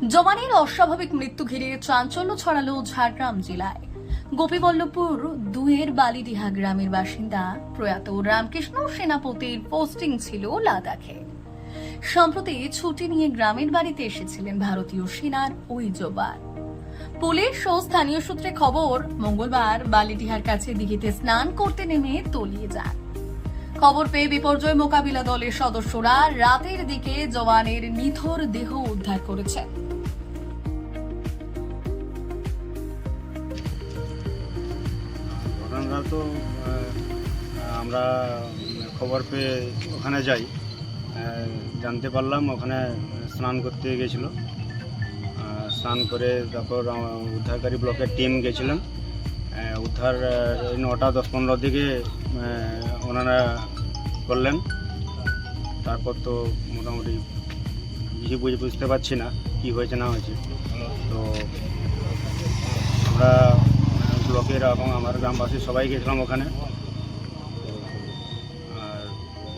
জওয়ানের অস্বাভাবিক মৃত্যু ঘিরে চাঞ্চল্য ছড়ালো ঝাড়গ্রাম জেলায়। গোপীবল্লভপুর 2-এর বালিডিহা গ্রামের বাসিন্দা প্রয়াত রামকৃষ্ণ সেনাপতির পোস্টিং ছিল লাদাখে। সম্প্রতি ছুটি নিয়ে গ্রামের বাড়িতে এসেছিলেন ভারতীয় সেনার ওই জওয়ান। পুলিশ ও স্থানীয় সূত্রে খবর, মঙ্গলবার বালিডিহার কাছে দিঘিতে স্নান করতে নেমে তলিয়ে যান। খবর পেয়ে বিপর্যয় মোকাবিলা দলের সদস্যরা রাতের দিকে জওয়ানের নিথর দেহ উদ্ধার করেছেন। ঘটনাটা তো আমরা খবর পেয়ে ওখানে যাই, জানতে পারলাম ওখানে স্নান করতে গেছিলো। স্নান করে তারপর উদ্ধারকারী ব্লকের টিম গেছিলেন। উদ্ধার 9টা 10-15 দিকে ওনারা করলেন। তারপর তো মোটামুটি কিছু বুঝতে পারছি না কি হয়েছে না হয়েছে। তো আমরা ব্লকের এবং আমার গ্রামবাসী সবাই গেছিলাম ওখানে। আর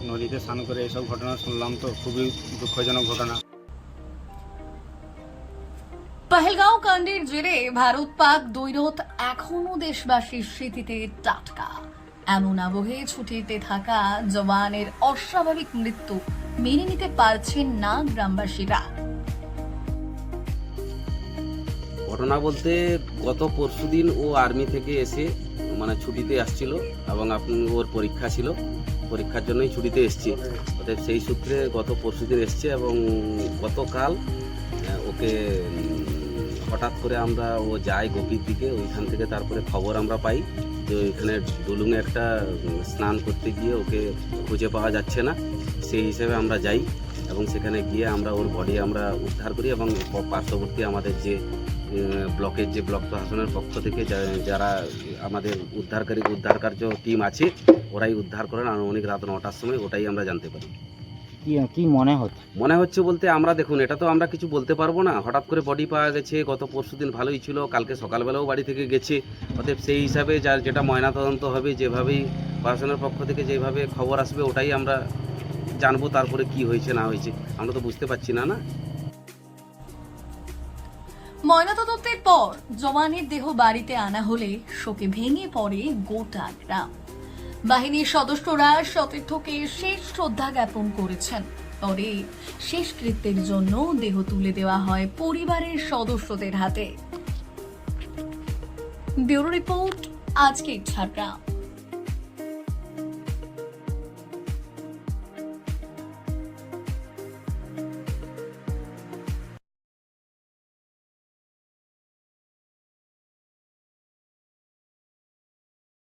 নদীতে স্নান করে এইসব ঘটনা শুনলাম, তো খুবই দুঃখজনক ঘটনা। পহেলগাঁও কাণ্ডের জেরে ভারত পাক দ্বৈরথ এখনো দেশবাসীর স্মৃতিতে টাটকা। এমন আবহে ছুটিতে থাকা জওয়ানের অস্বাভাবিক মৃত্যু মেনে নিতে পারছেন না গ্রামবাসীরা। ঘটনা বলতে গত পরশুদিন ও আর্মি থেকে এসে ছুটিতে আসছিল এবং ওর পরীক্ষা ছিল, পরীক্ষার জন্যই ছুটিতে এসছে। অতএব সেই সূত্রে গত পরশুদিন এসছে এবং গতকাল ওকে হঠাৎ করে ও যায় গোপীর দিকে। ওইখান থেকে তারপরে খবর আমরা পাই যে ওইখানে ডুলুঙে একটা স্নান করতে গিয়ে ওকে খুঁজে পাওয়া যাচ্ছে না। সেই হিসেবে আমরা যাই এবং সেখানে গিয়ে আমরা ওর বডি আমরা উদ্ধার করি এবং পার্শ্ববর্তী আমাদের যে ব্লকের যে ব্লক প্রশাসনের পক্ষ থেকে যারা আমাদের উদ্ধার কার্য টিম আছে ওরাই উদ্ধার করেন। আনুমানিক রাত 9টার সময় ওটাই আমরা জানতে পারি। কি মনে হচ্ছে বলতে আমরা দেখুন, এটা তো আমরা কিছু বলতে পারবো না। হঠাৎ করে বডি পাওয়া গেছে, গত পরশুদিন ভালোই ছিল, কালকে সকালবেলাও বাড়ি থেকে গেছে। অতএব সেই হিসাবে যেটা ময়নাতদন্ত হবে, যেভাবেই প্রশাসনের পক্ষ থেকে যেভাবে খবর আসবে ওটাই আমরা জানবো। তারপরে কি হয়েছে না হয়েছে আমরা তো বুঝতে পারছি না। ময়নাতদন্তের পর জওয়ানের দেহ বাড়িতে আনা হলে শোকে ভেঙে পড়ে গোটা গ্রাম। বাহিনীর সদস্যরা সতীর্থকে শেষ শ্রদ্ধা জ্ঞাপন করেছেন। পরে শেষকৃত্যের জন্য দেহ তুলে দেওয়া হয় পরিবারের সদস্যদের হাতে। ব্যুরো রিপোর্ট, আজকের ঝাড়গ্রাম।